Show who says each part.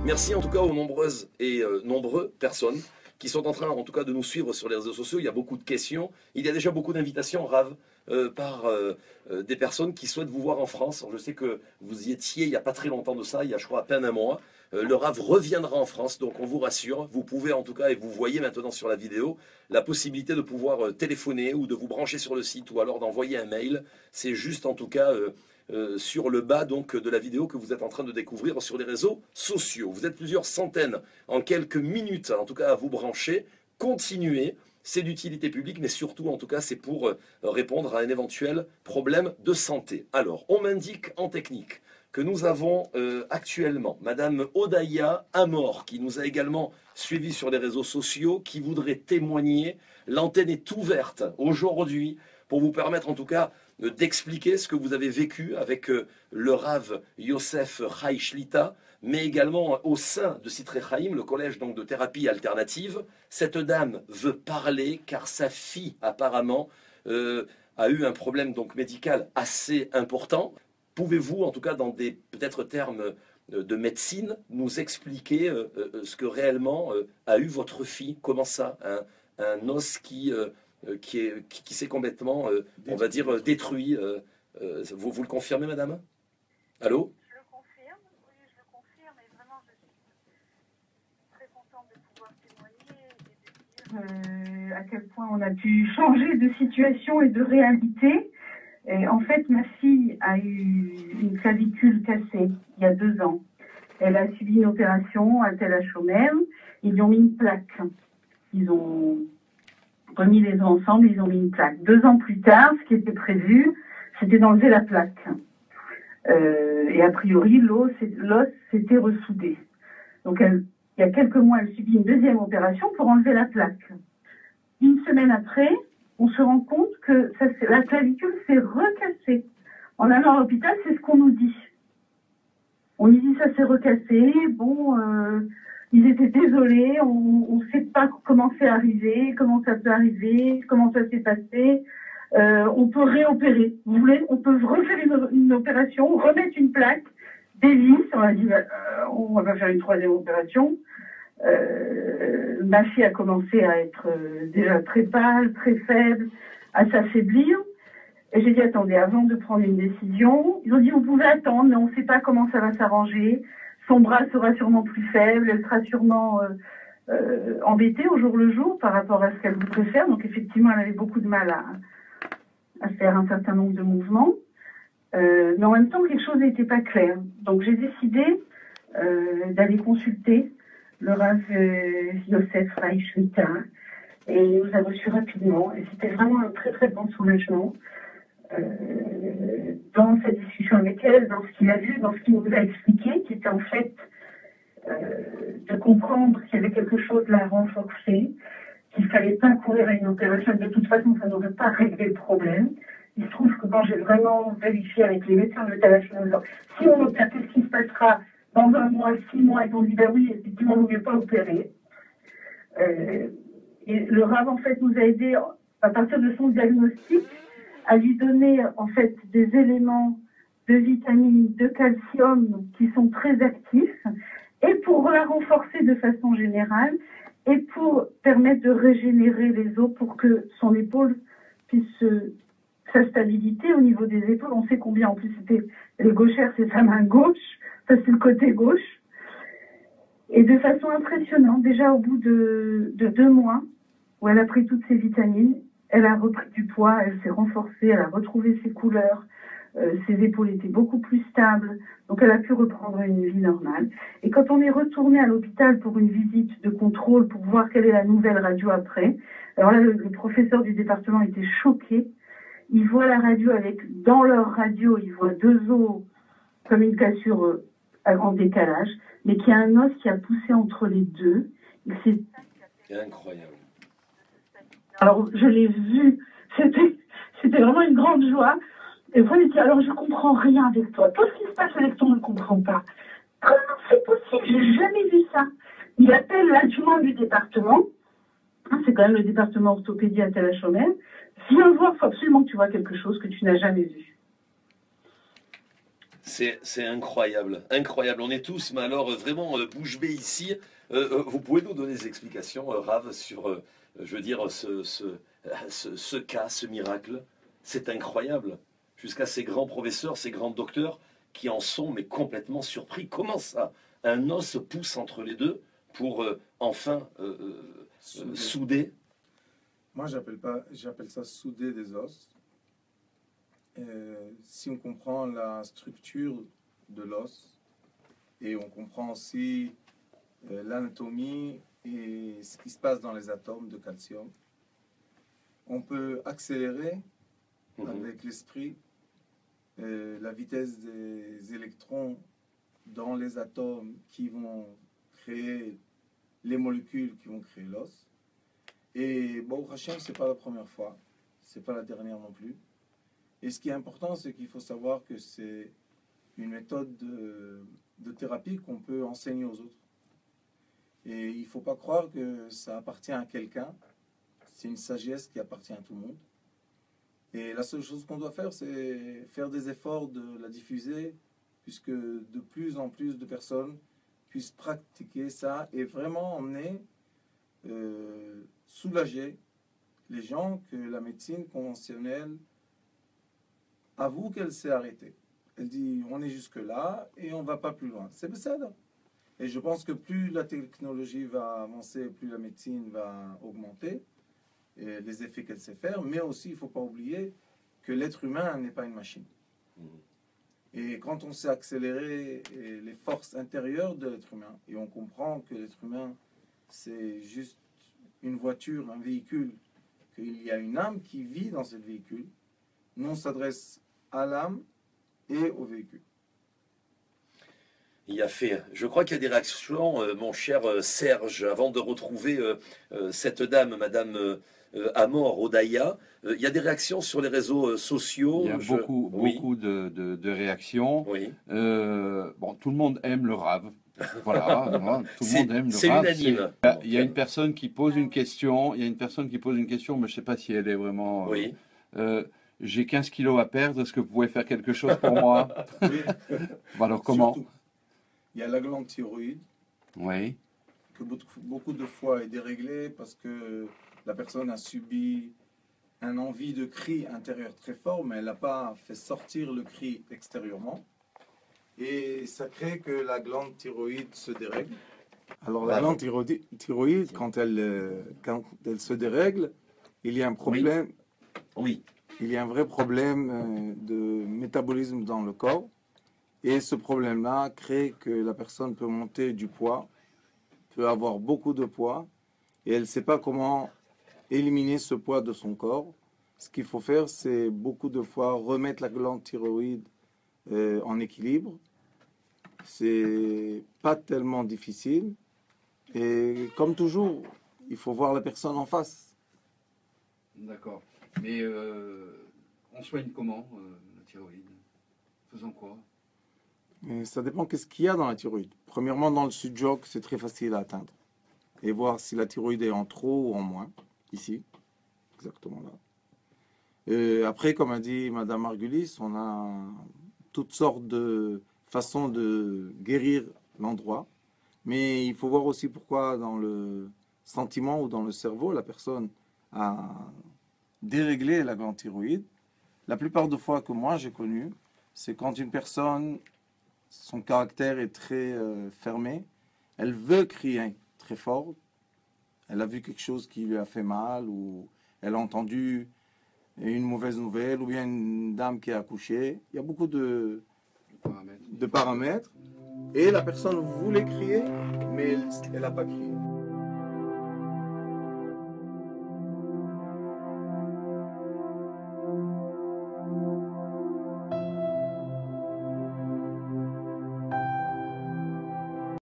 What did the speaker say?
Speaker 1: Merci en tout cas aux nombreuses et nombreux personnes qui sont en train en tout cas de nous suivre sur les réseaux sociaux. Il y a beaucoup de questions. Il y a déjà beaucoup d'invitations, Rav, par des personnes qui souhaitent vous voir en France. Alors, je sais que vous y étiez il n'y a pas très longtemps de ça, il y a je crois à peine un mois. Le Rav reviendra en France, donc on vous rassure. Vous pouvez en tout cas, et vous voyez maintenant sur la vidéo, la possibilité de pouvoir téléphoner ou de vous brancher sur le site ou alors d'envoyer un mail. C'est juste en tout cas sur le bas donc de la vidéo que vous êtes en train de découvrir sur les réseaux sociaux. Vous êtes plusieurs centaines en quelques minutes, en tout cas à vous brancher. Continuez, c'est d'utilité publique, mais surtout en tout cas c'est pour répondre à un éventuel problème de santé. Alors, on m'indique en technique que nous avons actuellement Madame Odaïa Amor, qui nous a également suivis sur les réseaux sociaux, qui voudrait témoigner. L'antenne est ouverte aujourd'hui pour vous permettre en tout cas d'expliquer ce que vous avez vécu avec le Rav Yosef Chai Shlita, mais également au sein de Sitré Chaim, le collège donc de thérapie alternative. Cette dame veut parler car sa fille apparemment a eu un problème donc médical assez important. Pouvez-vous, en tout cas dans des peut-être termes de médecine, nous expliquer ce que réellement a eu votre fille? Comment ça, un os qui s'est complètement, on va dire, détruit. Vous le confirmez, madame? Allô?
Speaker 2: Je le confirme, oui, je le confirme, et vraiment, je suis très contente de pouvoir témoigner et de dire à quel point on a pu changer de situation et de réalité. Et en fait, ma fille a eu une clavicule cassée il y a 2 ans. Elle a subi une opération à Tel HOMM. Ils lui ont mis une plaque. Ils ont remis les os ensemble, ils ont mis une plaque. 2 ans plus tard, ce qui était prévu, c'était d'enlever la plaque. Et a priori, l'os s'était ressoudé. Donc, il y a quelques mois, elle subit une 2e opération pour enlever la plaque. Une semaine après, on se rend compte que la clavicule s'est recassée. En allant à l'hôpital, c'est ce qu'on nous dit. On nous dit ça s'est recassé, bon, ils étaient désolés, on ne sait pas comment c'est arrivé, comment ça peut arriver, comment ça s'est passé. On peut réopérer. Vous voulez, on peut refaire une opération, remettre une plaque, des vis. On a dit, on va faire une 3e opération. Ma fille a commencé à être déjà très pâle, très faible, à s'affaiblir. Et j'ai dit, attendez, avant de prendre une décision, ils ont dit, vous pouvez attendre, mais on ne sait pas comment ça va s'arranger. Son bras sera sûrement plus faible, elle sera sûrement embêtée au jour le jour par rapport à ce qu'elle voudrait faire. Donc effectivement, elle avait beaucoup de mal à faire un certain nombre de mouvements. Mais en même temps, quelque chose n'était pas clair. Donc j'ai décidé d'aller consulter le Rav Yosef Chai Shlita. Et il nous a reçus rapidement. Et c'était vraiment un très très bon soulagement dans cette discussion avec elle, dans ce qu'il a vu, dans ce qu'il nous a expliqué, qui était en fait de comprendre qu'il y avait quelque chose là à renforcer, qu'il ne fallait pas courir à une opération. De toute façon, ça n'aurait pas réglé le problème. Il se trouve que quand j'ai vraiment vérifié avec les médecins de l'hôpital, si on opère, qu'est-ce qui se passera dans 1 mois, 6 mois? Ils ont dit, ben oui, effectivement, il ne vaut mieux pas opérer. Et le Rav, en fait, nous a aidé, à partir de son diagnostic, à lui donner, en fait, des éléments de vitamines, de calcium qui sont très actifs, et pour la renforcer de façon générale, et pour permettre de régénérer les os pour que son épaule puisse sa stabilité au niveau des épaules. On sait combien, en plus, c'était les gauchères, c'est sa main gauche, ça c'est le côté gauche. Et de façon impressionnante, déjà au bout de 2 mois, où elle a pris toutes ses vitamines, elle a repris du poids, elle s'est renforcée, elle a retrouvé ses couleurs, ses épaules étaient beaucoup plus stables, donc elle a pu reprendre une vie normale. Et quand on est retourné à l'hôpital pour une visite de contrôle, pour voir quelle est la nouvelle radio après, alors là, le professeur du département était choqué. Il voit la radio avec, dans leur radio, il voit 2 os comme une cassure en décalage, mais qu'il y a un os qui a poussé entre les deux.
Speaker 1: C'est incroyable.
Speaker 2: Alors, je l'ai vu, c'était vraiment une grande joie. Et moi, il dit, alors je comprends rien avec toi. Tout ce qui se passe avec toi, on ne comprend pas. Comment c'est possible? J'ai jamais vu ça. Il appelle l'adjoint du département. C'est quand même le département orthopédie à Tel HOMM. Viens voir, il faut absolument que tu vois quelque chose que tu n'as jamais vu.
Speaker 1: C'est incroyable, incroyable. On est tous, mais alors vraiment bouche bée ici. Vous pouvez nous donner des explications, Rav, sur, je veux dire, ce cas, ce miracle. C'est incroyable. Jusqu'à ces grands professeurs, ces grands docteurs qui en sont mais complètement surpris. Comment ça? Un os pousse entre les deux pour enfin souder.
Speaker 3: Moi, j'appelle ça souder des os. Si on comprend la structure de l'os et on comprend aussi l'anatomie et ce qui se passe dans les atomes de calcium, on peut accélérer avec l'esprit la vitesse des électrons dans les atomes qui vont créer les molécules qui vont créer l'os. Et bon, Hachem, c'est pas la première fois, c'est pas la dernière non plus. Et ce qui est important, c'est qu'il faut savoir que c'est une méthode de thérapie qu'on peut enseigner aux autres. Et il ne faut pas croire que ça appartient à quelqu'un. C'est une sagesse qui appartient à tout le monde. Et la seule chose qu'on doit faire, c'est faire des efforts de la diffuser, puisque de plus en plus de personnes puissent pratiquer ça et vraiment emmener, soulager les gens que la médecine conventionnelle avoue qu'elle s'est arrêtée. Elle dit on est jusque là et on va pas plus loin. C'est ça. Et je pense que plus la technologie va avancer, plus la médecine va augmenter et les effets qu'elle sait faire. Mais aussi, il faut pas oublier que l'être humain n'est pas une machine. Et quand on sait accélérer les forces intérieures de l'être humain et on comprend que l'être humain c'est juste une voiture, un véhicule, qu'il y a une âme qui vit dans ce véhicule, nous on s'adresse à l'âme et au véhicule.
Speaker 1: Il y a fait. Je crois qu'il y a des réactions, mon cher Serge, avant de retrouver cette dame, Madame Amor Odaya. Il y a des réactions sur les réseaux sociaux.
Speaker 4: Il y a beaucoup de réactions.
Speaker 1: Oui.
Speaker 4: Bon, tout le monde aime le Rav. Voilà, tout le monde aime le
Speaker 1: C'est
Speaker 4: Rav.
Speaker 1: unanime.
Speaker 4: Il y a une personne qui pose une question. Il y a une personne qui pose une question, mais je ne sais pas si elle est vraiment.
Speaker 1: Oui.
Speaker 4: J'ai 15 kilos à perdre. Est-ce que vous pouvez faire quelque chose pour moi?
Speaker 3: Oui.
Speaker 4: Bon, alors comment?
Speaker 3: Surtout, il y a la glande thyroïde
Speaker 4: Oui.
Speaker 3: que beaucoup de fois est déréglée parce que la personne a subi un envie de cri intérieur très fort, mais elle n'a pas fait sortir le cri extérieurement. Et ça crée que la glande thyroïde se dérègle. Alors la glande thyroïde, quand elle se dérègle, il y a un problème.
Speaker 1: Oui.
Speaker 3: Il y a un vrai problème de métabolisme dans le corps. Et ce problème-là crée que la personne peut monter du poids, peut avoir beaucoup de poids, et elle ne sait pas comment éliminer ce poids de son corps. Ce qu'il faut faire, c'est beaucoup de fois remettre la glande thyroïde en équilibre. C'est pas tellement difficile. Et comme toujours, il faut voir la personne en face.
Speaker 4: D'accord. Mais on soigne comment la thyroïde? Faisant quoi?
Speaker 3: Et ça dépend qu'est-ce qu'il y a dans la thyroïde. Premièrement, dans le sud-joc, c'est très facile à atteindre. Et voir si la thyroïde est en trop ou en moins. Ici, exactement là. Et après, comme a dit Madame Margulis, on a toutes sortes de façons de guérir l'endroit. Mais il faut voir aussi pourquoi dans le sentiment ou dans le cerveau, la personne a déréglé la glande thyroïde. La plupart des fois que moi j'ai connu, c'est quand une personne, son caractère est très fermé, elle veut crier très fort, elle a vu quelque chose qui lui a fait mal, ou elle a entendu une mauvaise nouvelle, ou bien une dame qui a accouché. Il y a beaucoup de paramètres. Et la personne voulait crier, mais elle n'a pas crié.